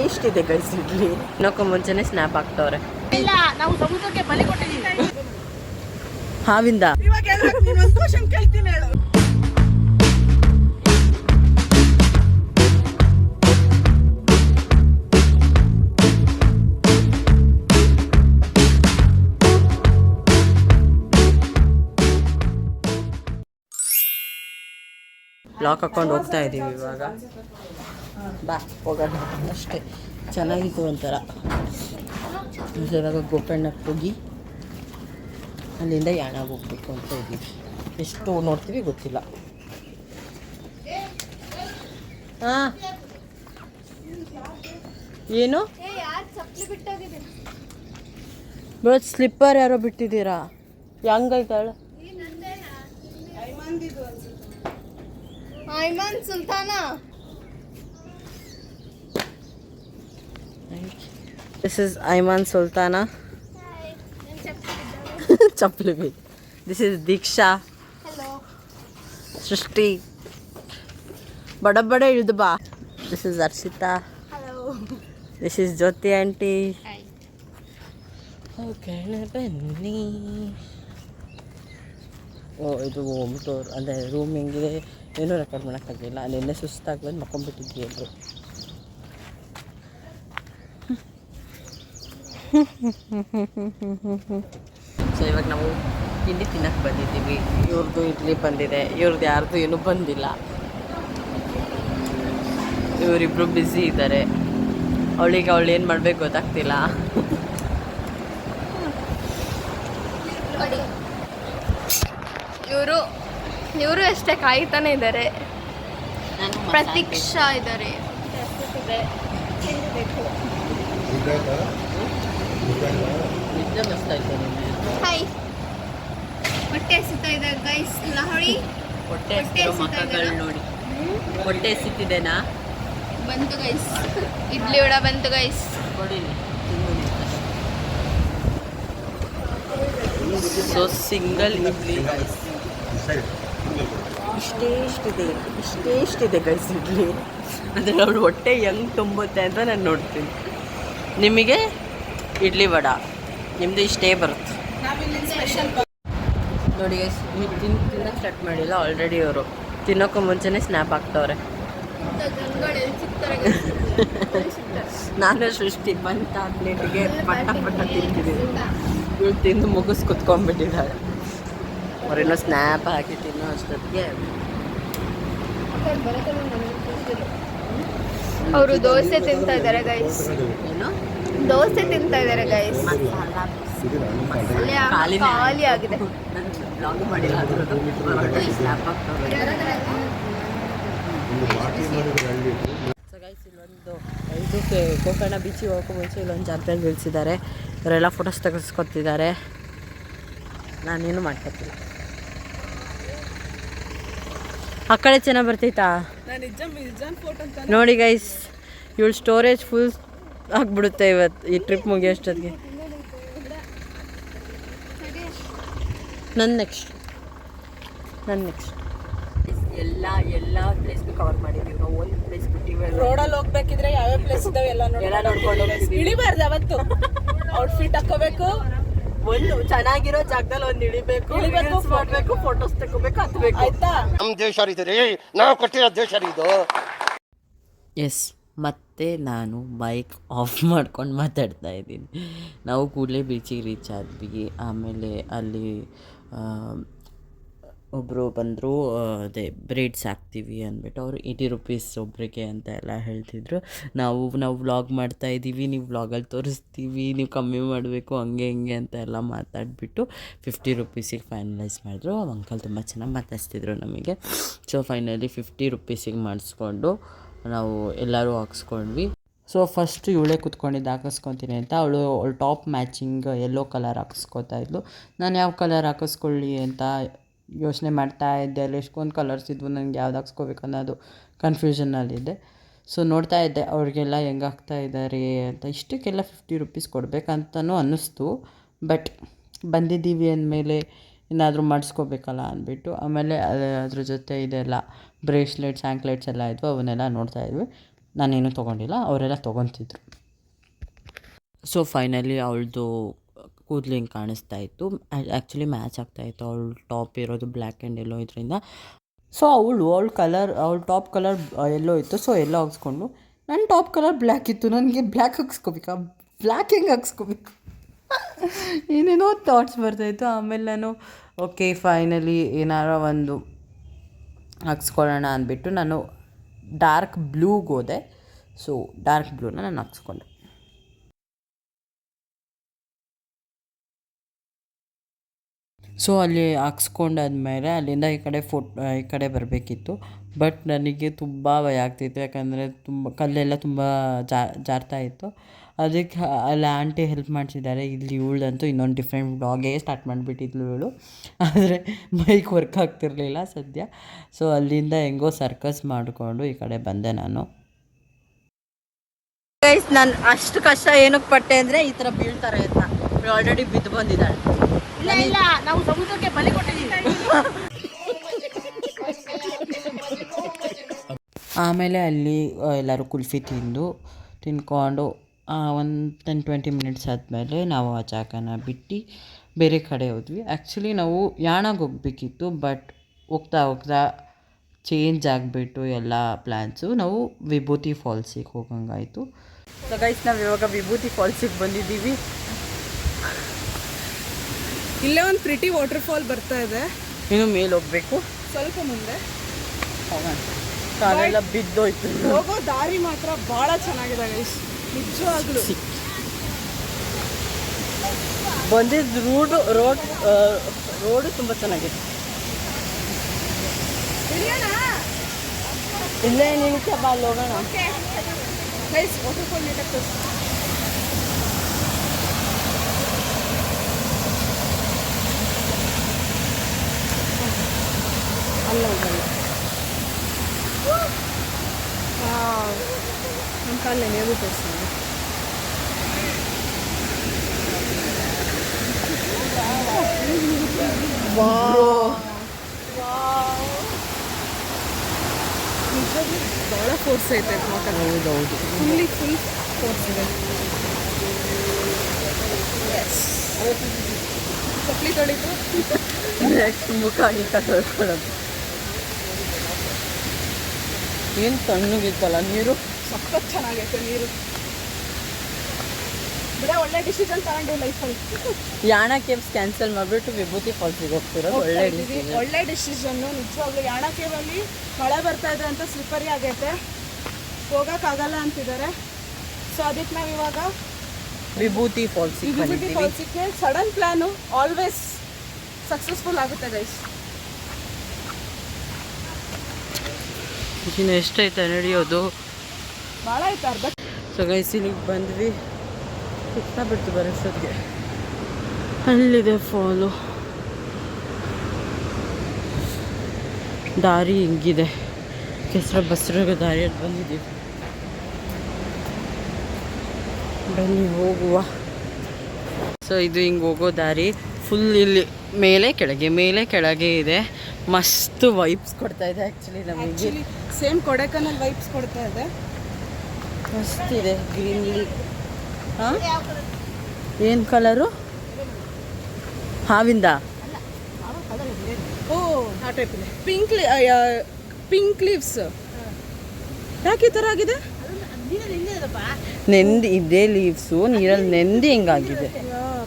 ಇಷ್ಟಿದೆ guys idli. ಇನ್ನೊಕ್ಕ ಮುಂಚೆನೆ snap ಹಾಕ್ತವ್ರೆ. ಇಲ್ಲ, ನಾವು ಸಮುದ್ರಕ್ಕೆ ಬಲಿ ಕೊಟ್ಟಿದ್ದೀವಿ. ಹಾವಿಂದ ಕೇಳ್ತೀನಿ ಹೇಳು. ಲಾಕ್ ಹಾಕೊಂಡು ಹೋಗ್ತಾ ಇದ್ದೀವಿ ಇವಾಗ. ಬಾ ಹೋಗೋಣ ಅಷ್ಟೇ. ಚೆನ್ನಾಗಿತ್ತು ಒಂಥರ. ಇವಾಗ ಗೋಕರ್ಣಕ್ಕೆ ಹೋಗಿ ಅಲ್ಲಿಂದ ಯಾಣಾಗ ಹೋಗ್ಬೇಕು ಅಂತ ಇದ್ದೀವಿ. ಎಷ್ಟು ನೋಡ್ತೀವಿ ಗೊತ್ತಿಲ್ಲ. ಹಾಂ ಏನು ಬಟ್ ಸ್ಲಿಪ್ಪರ್ ಯಾರೋ ಬಿಟ್ಟಿದ್ದೀರಾ? ಹೆಂಗೈತಾಳ ಐಮನ್ ಸುಲ್ತಾನ. This is Ayman Sultana. ಚಪ್ಪಲಿ B. This is Diksha. Hello. ಸೃಷ್ಟಿ ಬಡ ಇಳಿದು ಬಾ. This is Arshita. Hello. This is Jyoti aunty. Hi. Okay, ಬನ್ನಿ. ಇದು ಹೋಮ್ ಟೂರ್ ಅಂದರೆ ರೂಮ್ ಹೆಂಗಿದೆ ಏನೂ ರೆಕಾರ್ಡ್ ಮಾಡೋಕ್ಕಾಗಲಿಲ್ಲ. ನಿನ್ನೆ ಸುಸ್ತಾಗಿ ಬಂದು ಮಕ್ಕೊಂಡ್ಬಿಟ್ಟಿದ್ವಿ ಎಲ್ಲರೂ. ಸೊ ಇವಾಗ ನಾವು ತಿಂಡಿ ತಿನ್ನಕ್ಕೆ ಬಂದಿದ್ದೀವಿ. ಇವ್ರದ್ದು ಇಡ್ಲಿ ಬಂದಿದೆ, ಇವ್ರದ್ದು ಯಾರ್ದು ಏನೂ ಬಂದಿಲ್ಲ. ಇವರಿಬ್ಬರು ಬ್ಯುಸಿ ಇದ್ದಾರೆ. ಅವಳಿಗೆ ಅವಳು ಏನು ಮಾಡಬೇಕು ಗೊತ್ತಾಗ್ತಿಲ್ಲ. ಇವರು ಅಷ್ಟೇ ಕಾಯ್ತಾನೆ ಇದ್ದಾರೆ. ಪ್ರತೀಕ್ಷಾ ಇದ್ದಾರೆ. ಹಾಯ್. ಹೊಟ್ಟೆ ಹಸಿತಾ ಇದೆ ಗೈಸ್. ಲಹರಿ ಹೊಟ್ಟೆ ಹಸಿರೋ ಮಕ್ಕಳು ನೋಡಿ. ಹೊಟ್ಟೆ ಹಸಿತಿದೆನಾ? ಬಂತು ಗೈಸ್. ಇಡ್ಲಿ ವಡ ಬಂತು ಗೈಸ್. ಕೊಡಿಲಿ. So single idli guys. ಇಷ್ಟಿದೆ ಗೈಸ್ ಇಡ್ಲಿ. ಅಂದರೆ ಅವಳು ಹೊಟ್ಟೆ ಹೆಂಗೆ ತುಂಬುತ್ತೆ ಅಂತ ನಾನು ನೋಡ್ತೀನಿ. ನಿಮಗೆ ಇಡ್ಲಿ ವಡ ನಿಮ್ಮದು ಇಷ್ಟೇ ಬರುತ್ತೆ ನೋಡಿ ಗೈಸ್. ತಿನ್ನೋಕ್ಕೆ ಸ್ಟಾರ್ಟ್ ಮಾಡಿಲ್ಲ ಆಲ್ರೆಡಿ. ಅವರು ತಿನ್ನೋಕ್ಕೂ ಮುಂಚೆನೇ ಸ್ನ್ಯಾಪ್ ಹಾಕ್ತವ್ರೆ. ನಾನು ಸೃಷ್ಟಿ ಬಂತ ಪ್ಲೇಟಿಗೆ ಪಟ್ಟ ತಿಂತಿದ್ದೀನಿ. ಇವಳು ತಿಂದು ಮುಗಿಸ್ ಕುತ್ಕೊಂಡ್ಬಿಟ್ಟಿದ್ದಾಳೆ. ಅವ್ರೇನೋ ಸ್ನ್ಯಾಪ್ ಹಾಕಿ ತಿನ್ನೋ ಅಷ್ಟೊತ್ತಿಗೆ ಅವರು ದೋಸೆ ತಿಂತಾ ಇದ್ದಾರೆ ಗೈಸ್. ಏನು ದೋಸೆ ತಿಂತಾ ಇದ್ದಾರೆ ಗೈಸ್. ಖಾಲಿ ಆಗಿದೆ. ಬ್ಲಾಗ್ ಮಾಡಿಲ್ಲ ಸ್ನ್ಯಾಪ್ ಹಾಕ್ತವ್ರೆ. ಸೊ ಗೈಸ್ ಇಲ್ಲೊಂದು ಇದಕ್ಕೆ ಗೋಕರ್ಣ ಬೀಚಿಗೆ ಹೋಗೋಕ್ಕೂ ಮುಂಚೆ ಇಲ್ಲೊಂದು ಜಾಗದಲ್ಲಿ ನಿಲ್ಲಿಸಿದ್ದಾರೆ. ಇವರೆಲ್ಲ ಫೋಟೋಸ್ ತೆಗೆಸ್ಕೊತಿದ್ದಾರೆ. ನಾನೇನು ಮಾಡ್ಕೊತಿಲ್ಲ. ಆ ಕಡೆ ಚೆನ್ನಾಗಿ ಬರ್ತೈತಾ ನೋಡಿ ಗೈಸ್. ಇವಳು ಸ್ಟೋರೇಜ್ ಫುಲ್ ಆಗಿಬಿಡುತ್ತೆ ಇವತ್ತು ಈ ಟ್ರಿಪ್ ಮುಗಿಯೋಷ್ಟೊತ್ತಿಗೆ. ನನ್ನ ನೆಕ್ಸ್ಟ್ ಎಲ್ಲ ಪ್ಲೇಸ್ಗೂ ಕವರ್ ಮಾಡಿದ್ದೀವಿ ನಾವು. ಒಂದು ಪ್ಲೇಸ್ ಬಿಟ್ಟಿವಿ. ರೋಡಲ್ಲಿ ಹೋಗ್ಬೇಕಿದ್ರೆ ಯಾವ್ಯಾವ ಪ್ಲೇಸ್ ಇದಾವೆ ಎಲ್ಲ ನೋಡ್ಕೊಂಡು ಹೋಗ್ತೀವಿ. ಇಳಿಬಾರ್ದು ಅವತ್ತು. ಔಟ್ಫಿಟ್ ಹಾಕೋಬೇಕು, ಒಂದು ಚೆನ್ನಾಗಿರೋ ಜಾಗದಲ್ಲಿ ಒಂದು ಇಳಿಬೇಕು, ಮಾಡಬೇಕು, ಫೋಟೋಸ್ ತಗೋಬೇಕು, ಹತ್ಬೇಕು. ಆಯ್ತಾ? ನಮ್ಮ ದೇಶ ರೀ, ನಾವು ಕೊಟ್ಟಿರೋ ದೇಶ ಇದು. ಎಸ್, ಮತ್ತೆ ನಾನು ಬೈಕ್ ಆಫ್ ಮಾಡ್ಕೊಂಡು ಮಾತಾಡ್ತಾ ಇದ್ದೀನಿ. ನಾವು ಕೂಡಲೇ ಬೀಚಿಗೆ ರೀಚ್ ಆದ್ವಿ. ಆಮೇಲೆ ಅಲ್ಲಿ ಒಬ್ಬರು ಬಂದರು. ಅದೇ ಬ್ರೇಡ್ಸ್ ಹಾಕ್ತೀವಿ ಅಂದ್ಬಿಟ್ಟು ಅವರು 80 ರೂಪೀಸ್ ಒಬ್ಬರಿಗೆ ಅಂತ ಎಲ್ಲ ಹೇಳ್ತಿದ್ರು. ನಾವು ವ್ಲಾಗ್ ಮಾಡ್ತಾಯಿದ್ದೀವಿ, ನೀವು ವ್ಲಾಗಲ್ಲಿ ತೋರಿಸ್ತೀವಿ, ನೀವು ಕಮ್ಮಿ ಮಾಡಬೇಕು ಹಂಗೆ ಹಿಂಗೆ ಅಂತ ಎಲ್ಲ ಮಾತಾಡಿಬಿಟ್ಟು 50 ರೂಪೀಸಿಗೆ ಫೈನಲೈಸ್ ಮಾಡಿದ್ರು. ಅಂಕಲ್ ತುಂಬ ಚೆನ್ನಾಗಿ ಮಾತಾಡ್ತಿದ್ರು ನಮಗೆ. ಸೊ ಫೈನಲಿ 50 ರೂಪೀಸಿಗೆ ಮಾಡಿಸ್ಕೊಂಡು ನಾವು ಎಲ್ಲರೂ ಹಾಕ್ಸ್ಕೊಂಡ್ವಿ. ಸೊ ಫಸ್ಟ್ ಇವಳೇ ಕೂತ್ಕೊಂಡಿದ್ದು ಹಾಕಿಸ್ಕೊತೀನಿ ಅಂತ. ಅವಳು ಟಾಪ್ ಮ್ಯಾಚಿಂಗ್ ಯೆಲ್ಲೋ ಕಲರ್ ಹಾಕಿಸ್ಕೊತಾ ಇದ್ಲು. ನಾನು ಯಾವ ಕಲರ್ ಹಾಕಿಸ್ಕೊಳ್ಳಿ ಅಂತ ಯೋಚನೆ ಮಾಡ್ತಾ ಇದ್ದೆ. ಅಲ್ಲಿ ಎಷ್ಟೊಂದು ಕಲರ್ಸ್ ಇದ್ವು, ನನಗೆ ಯಾವ್ದು ಹಾಕ್ಸ್ಕೋಬೇಕು ಅನ್ನೋದು ಕನ್ಫ್ಯೂಷನ್ನಲ್ಲಿದ್ದೆ. ಸೊ ನೋಡ್ತಾ ಇದ್ದೆ ಅವ್ರಿಗೆಲ್ಲ ಹೆಂಗೆ ಹಾಕ್ತಾ ಇದ್ದಾರೆ ಅಂತ. ಇಷ್ಟಕ್ಕೆಲ್ಲ 50 ರೂಪೀಸ್ ಕೊಡಬೇಕಂತನೂ ಅನ್ನಿಸ್ತು. ಬಟ್ ಬಂದಿದ್ದೀವಿ ಅಂದಮೇಲೆ ಏನಾದರೂ ಮಾಡಿಸ್ಕೋಬೇಕಲ್ಲ ಅಂದ್ಬಿಟ್ಟು ಆಮೇಲೆ ಅದ್ರ ಜೊತೆ ಇದೆಲ್ಲ ಬ್ರೇಸ್ಲೆಟ್ಸ್, ಆ್ಯಂಕ್ಲೆಟ್ಸ್ ಎಲ್ಲ ಇದ್ವು, ಅವನ್ನೆಲ್ಲ ನೋಡ್ತಾಯಿದ್ವಿ. ನಾನೇನು ತೊಗೊಂಡಿಲ್ಲ, ಅವರೆಲ್ಲ ತೊಗೊತಿದ್ರು. ಸೊ ಫೈನಲಿ ಅವಳದು ಕೂದಲು ಹಿಂಗೆ ಕಾಣಿಸ್ತಾ ಇತ್ತು. ಆ್ಯಕ್ಚುಲಿ ಮ್ಯಾಚ್ ಆಗ್ತಾಯಿತ್ತು ಅವಳು ಟಾಪ್ ಇರೋದು ಬ್ಲ್ಯಾಕ್ ಆ್ಯಂಡ್ ಎಲ್ಲೋ ಇದರಿಂದ. ಸೊ ಅವಳ ಟಾಪ್ ಕಲರ್ ಎಲ್ಲೋ ಇತ್ತು. ಸೊ ಎಲ್ಲೋ ಹಾಕ್ಸ್ಕೊಂಡು, ನನ್ನ ಟಾಪ್ ಕಲರ್ ಬ್ಲ್ಯಾಕ್ ಇತ್ತು, ನನಗೆ ಬ್ಲ್ಯಾಕ್ ಹಾಕ್ಸ್ಕೊಬೇಕಾ, ಬ್ಲ್ಯಾಕ್ ಹೆಂಗೆ ಹಾಕ್ಸ್ಕೊಬೇಕು, ಏನೇನೋ ಥಾಟ್ಸ್ ಬರ್ತಾಯಿತ್ತು. ಆಮೇಲೆ ನಾನು ಓಕೆ ಫೈನಲಿ ಏನಾರ ಒಂದು ಹಾಕ್ಸ್ಕೊಳ್ಳೋಣ ಅಂದ್ಬಿಟ್ಟು ನಾನು ಡಾರ್ಕ್ ಬ್ಲೂಗೆ ಹೋದೆ. ಸೊ ಡಾರ್ಕ್ ಬ್ಲೂನ ನಾನು ಹಾಕ್ಸ್ಕೊಂಡೆ. ಸೊ ಅಲ್ಲಿ ಹಾಕ್ಸ್ಕೊಂಡಾದ್ಮೇಲೆ ಅಲ್ಲಿಂದ ಈ ಕಡೆ ಬರಬೇಕಿತ್ತು. ಬಟ್ ನನಗೆ ತುಂಬ ಭಯ ಆಗ್ತಿತ್ತು, ಯಾಕಂದರೆ ಕಲ್ಲೆಲ್ಲ ತುಂಬ ಜಾರ್ತಾ ಇತ್ತು. ಅದಕ್ಕೆ ಅಲ್ಲಿ ಆಂಟಿ ಹೆಲ್ಪ್ ಮಾಡ್ತಿದ್ದಾರೆ. ಇಲ್ಲಿ ಇವಳಂತೂ ಇನ್ನೊಂದು ಡಿಫ್ರೆಂಟ್ ವ್ಲಾಗೇ ಸ್ಟಾರ್ಟ್ ಮಾಡಿಬಿಟ್ಟಿದ್ಲು ಇವಳು, ಆದರೆ ಮೈಕ್ ವರ್ಕ್ ಆಗ್ತಿರಲಿಲ್ಲ ಸದ್ಯ. ಸೊ ಅಲ್ಲಿಂದ ಹೆಂಗೋ ಸರ್ಕಸ್ ಮಾಡಿಕೊಂಡು ಈ ಕಡೆ ಬಂದೆ ನಾನು. ಗೈಸ್, ನಾನು ಅಷ್ಟು ಕಷ್ಟ ಏನಕ್ಕೆ ಪಟ್ಟೆ ಅಂದರೆ ಈ ಥರ ಬೀಳ್ತಾರೆ ಅಂತ. ಆಲ್ರೆಡಿ ಬಿದ್ದು ಬಂದಿದ್ದಾಳೆ. ಇಲ್ಲ ನಾವು ಸಮುದ್ರಕ್ಕೆ ಬಲಿ ಕೊಟ್ಟಿದ್ದೀವಿ. ಆಮೇಲೆ ಅಲ್ಲಿ ಎಲ್ಲರೂ ಕುಲ್ಫಿ ತಿಂದ್ಕೊಂಡು ಒಂದು 10-20 ಮಿನಿಟ್ಸ್ ಆದಮೇಲೆ ನಾವು ಆ ಜಾಗನ ಬಿಟ್ಟು ಬೇರೆ ಕಡೆ ಹೋದ್ವಿ. ಆ್ಯಕ್ಚುಲಿ ನಾವು ಯಾಣಗೆ ಹೋಗಬೇಕಿತ್ತು, ಬಟ್ ಹೋಗ್ತಾ ಚೇಂಜ್ ಆಗಿಬಿಟ್ಟು ಎಲ್ಲ ಪ್ಲ್ಯಾನ್ಸು. ನಾವು ವಿಭೂತಿ ಫಾಲ್ಸಿಗೆ ಹೋಗಂಗಾಯಿತು. ಸೊ ಗೈಸ್, ನಾವು ಇವಾಗ ವಿಭೂತಿ ಫಾಲ್ಸಿಗೆ ಬಂದಿದ್ದೀವಿ. ಇಲ್ಲೇ ಒಂದು ಪ್ರಿಟಿ ವಾಟರ್ಫಾಲ್ ಬರ್ತಾ ಇದೆ. ಇನ್ನು ಮೇಲೆ ಹೋಗಬೇಕು, ಸ್ವಲ್ಪ ಮುಂದೆ ಹೋಗೋಣ. ಕಾಲೆಲ್ಲ ಬಿದ್ದೋಯ್ತು. ಹೋಗೋ ದಾರಿ ಮಾತ್ರ ಭಾಳ ಚೆನ್ನಾಗಿದೆ ಗೈಸ್, ನಿಜವಾಗ್ಲೂ. ಬಂದಿದ್ದು ರೋಡು ತುಂಬ ಚೆನ್ನಾಗಿದೆ. ಇಲ್ಲೇ ನಿಲ್ಕೆ ಬಾ, ಅಲ್ಲಿ ಹೋಗೋಣ. ಗೈಸ್, ವಾಟರ್ಫಾಲ್ ನೀಟಾಗಿ ಅಲ್ಲ ಹೋಗಲ್ಲ. ನಮ್ಮ ಕಾಲೇ ನೀವು ತೋರಿಸ್ತೀನಿ. ಭಾಳ ಫೋರ್ಸ್ ಐತೆ ಮಕ್ಕಳು. ಹೌದೌದು, ಫುಲ್ ಫೋರ್ಸ್ ಇದೆ. ಚಪ್ಪಲಿ ತೊಳಿತು ನೆಕ್ಸ್ಟ್ ಮುಖ ಈ ಕಡೆ ತೊಳ್ಕೊಳ್ಳೋದು. ಏನು ತಣ್ಣಗಿತ್ತಲ್ಲ ನೀರು, ಸಖತ್ ಚೆನ್ನಾಗೈತೆ ನೀರು. ಬಿಡ, ಒಳ್ಳೆ ಡಿಸಿಷನ್ ತಗೊಂಡು ಲೈಫಲ್ಲಿ. ಯಾಣ ಕೇವ್ಸ್ ಕ್ಯಾನ್ಸಲ್ ಮಾಡಿಬಿಟ್ಟು ವಿಭೂತಿ ಫಾಲ್ಸಿಗೆ ಹೋಗ್ತಿರೋದು ಒಳ್ಳೆ ಡಿಸಿಷನ್ನು ನಿಜವಾಗ್ಲೂ. ಯಾಣ ಕೇವಲ್ಲಿ ಮಳೆ ಬರ್ತಾ ಇದೆ ಅಂತ ಸ್ಲಿಪ್ಪರಿ ಆಗೈತೆ, ಹೋಗೋಕ್ಕಾಗಲ್ಲ ಅಂತಿದ್ದಾರೆ. ಸೊ ಅದಕ್ಕೆ ನಾವು ಇವಾಗ ವಿಭೂತಿ ಫಾಲ್ಸಿಗೆ ಸಡನ್ ಪ್ಲ್ಯಾನು ಆಲ್ವೇಸ್ ಸಕ್ಸಸ್ಫುಲ್ ಆಗುತ್ತೆ ಗೈಸ್. ಇನ್ನು ಎಷ್ಟೈತೆ ನಡೆಯೋದು, ಭಾಳ ಆಯ್ತು, ಅರ್ಧ. ಸೊ ಗೈಸ್, ಇಲ್ಲಿಗೆ ಬಂದ್ವಿ. ಸುತ್ತ ಬಿಡ್ತು ಬರೋಷ್ಟೊತ್ತಿಗೆ. ಅಲ್ಲಿದೆ ಫಾಲು. ದಾರಿ ಹಿಂಗಿದೆ, ಬಸ್ರಿಗೆ ದಾರಿ ಅಂತ ಬಂದಿದ್ದೀವಿ. ಬನ್ನಿ ಹೋಗುವ. ಸೊ ಇದು ಹಿಂಗೆ ಹೋಗೋ ದಾರಿ ಫುಲ್ ಇಲ್ಲಿ ಮೇಲೆ ಕೆಳಗೆ ಇದೆ. ಮಸ್ತ್ ವೈಬ್ಸ್ ಕೊಡ್ತಾ ಇದೆ ಆ್ಯಕ್ಚುಲಿ ನಮಗೆ. ಸೇಮ್ ಕೊಡೈಕನಲ್ ವೈಬ್ಸ್ ಕೊಡ್ತಾ ಇದೆ. ಮಸ್ತ್ ಇದೆ, ಗ್ರೀನ್ಲಿ. ಹಾಂ, ಏನು ಕಲರು? ಹಾವಿಂದ ಓ, ಆ ಟೈಪ್ ಇದೆ. Pink leaves. ಯಾಕೆ ಈ ಥರ ಆಗಿದೆ? ನೆಂದಿ ಇದೇ ಲೀವ್ಸು ನೀರಲ್ಲಿ ನೆಂದಿ ಹಿಂಗಾಗಿದೆ.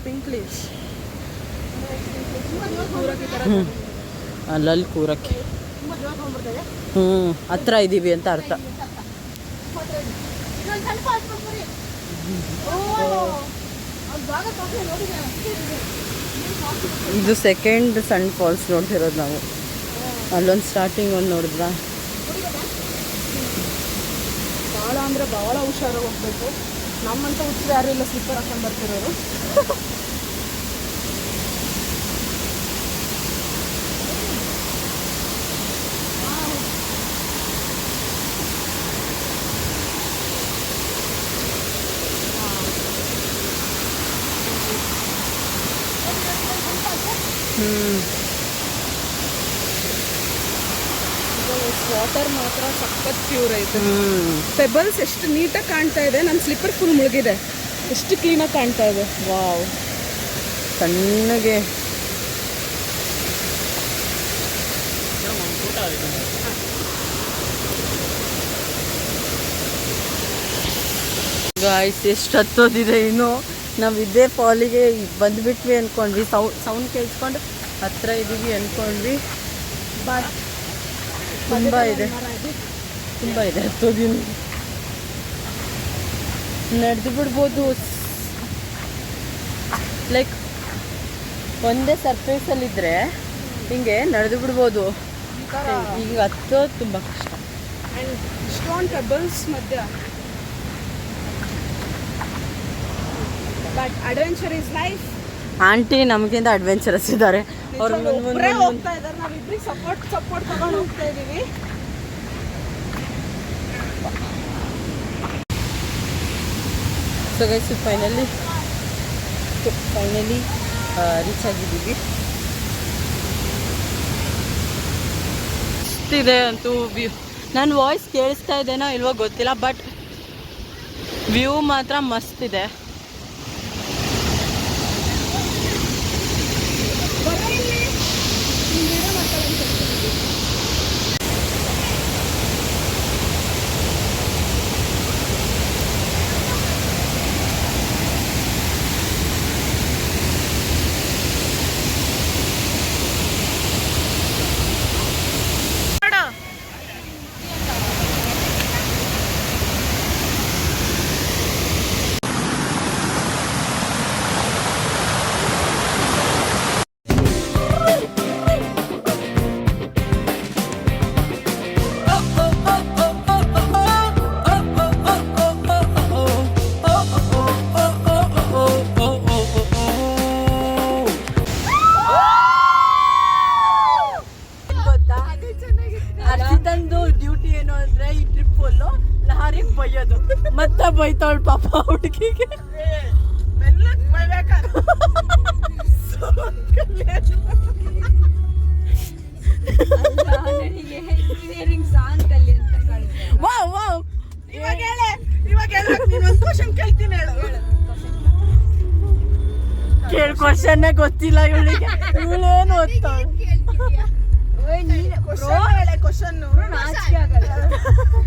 Pink leaves. ಅಲ್ಲಲ್ಲಿ ಕೂರಕ್ಕೆ ಹತ್ರ ಇದ್ದೀವಿ ಅಂತ ಅರ್ಥ. ಇದು ಸೆಕೆಂಡ್ ಸಣ್ಣ ಫಾಲ್ಸ್ ನೋಡ್ತಿರೋದು ನಾವು. ಅಲ್ಲೊಂದು ಸ್ಟಾರ್ಟಿಂಗ್ ಒಂದು ನೋಡಿದ್ರಾ? ಭಾಳ ಅಂದರೆ ಭಾಳ ಹುಷಾರಾಗಿ ಹೋಗ್ಬೇಕು. ನಮ್ಮಂತ ಹುಚ್ಚರು ಯಾರು ಇಲ್ಲ ಸ್ಲಿಪ್ಪರ್ ಹಾಕೊಂಡು ಬರ್ತಿರೋರು. ವಾಟರ್ ಮಾತ್ರ ಸಖತ್ ಪ್ಯೂರ್ ಐತೆ. ಪೆಬಲ್ಸ್ ಎಷ್ಟು ನೀಟಾಗಿ ಕಾಣ್ತಾ ಇದೆ. ನನ್ನ ಸ್ಲಿಪ್ಪರ್ ಫುಲ್ ಮುಳುಗಿದೆ, ಎಷ್ಟು ಕ್ಲೀನಾಗಿ ಕಾಣ್ತಾ ಇದೆ. ವಾವ್, ಸಣ್ಣಗೆ ಗಾಯ್ಸ್ ಎಷ್ಟು ಹತ್ತೋದಿದೆ ಇನ್ನು. ನಾವು ಇದೇ ಫಾಲಿಗೆ ಬಂದುಬಿಟ್ವಿ ಅಂದ್ಕೊಂಡ್ವಿ. ಸೌಂಡ್ ಕೇಳಿಸ್ಕೊಂಡು ಹತ್ರ ಇದ್ದೀವಿ ಅಂದ್ಕೊಂಡ್ವಿ. ಬಟ್ ತುಂಬ ಇದೆ ಹತ್ತೋದಿನ. ನಡೆದು ಬಿಡ್ಬೋದು, ಲೈಕ್ ಒಂದೇ ಸರ್ಫೇಸಲ್ಲಿದ್ದರೆ ಹಿಂಗೆ ನಡೆದು ಬಿಡ್ಬೋದು. ಈಗ ಹತ್ತೋದು ತುಂಬ ಕಷ್ಟ. ಆ್ಯಂಡ್ ಇಷ್ಟೊಂದು ಪೆಬಲ್ಸ್ ಮಧ್ಯ. But adventure is life. Aunty ನಮಗಿಂತ ಅಡ್ವೆಂಚರಸ್ ಇದ್ದಾರೆ. ಅವ್ರು ಒಬ್ಬರೇ ಹೋಗ್ತಾ ಇದ್ದಾರೆ, ನಾವಿಬ್ಬರಿಗೆ ಸಪೋರ್ಟ್ ತಗೊಂಡು ಹೋಗ್ತಾ ಇದ್ದೀವಿ. ಸೊ ಗೈಸ್ ಫೈನಲಿ ರೀಚ್ ಆಗಿದ್ದೀವಿ. ಇದೆ ಅಂತೂ ವ್ಯೂ. ನನ್ನ ವಾಯ್ಸ್ ಕೇಳಿಸ್ತಾ ಇದೆನೋ ಇಲ್ವೋ ಗೊತ್ತಿಲ್ಲ, ಬಟ್ ವ್ಯೂ ಮಾತ್ರ ಮಸ್ತ್ ಇದೆ. ಅರ್ಜಿತಂದು ಡ್ಯೂಟಿ ಏನು ಅಂದ್ರೆ ಈ ಟ್ರಿಪ್ ಫುಲ್ಲು ಲಹರಿಗೆ ಬೈಯೋದು. ಮತ್ತೆ ಬೈತಾವಳು ಪಾಪ ಹುಡುಗಿಗೆ. ಕೇಳಿ ಕ್ವಶನ್ನೇ ಗೊತ್ತಿಲ್ಲ ಇವಳಿಗೆ. ಇವಳೇನು ಓದ್ತಾಳೆ?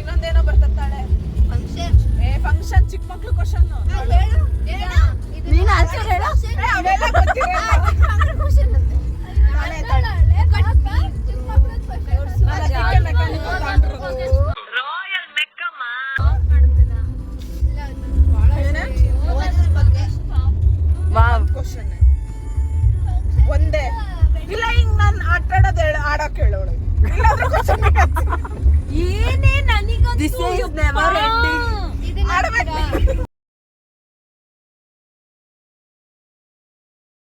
ಇನ್ನೊಂದೇನೋ ಬರ್ತಾಳೆ ಫಂಕ್ಷನ್ ಚಿಕ್ಕ ಮಕ್ಳು ಕ್ವಶನ್. ನೀನು ಆನ್ಸರ್ ಹೇಳು. ಒಂದೇ ಇಲ್ಲ, ಹಿಂಗ್ ನಾನು ಆಟ ಆಡೋಕೆ ಹೇಳೋಳು. This is never ending.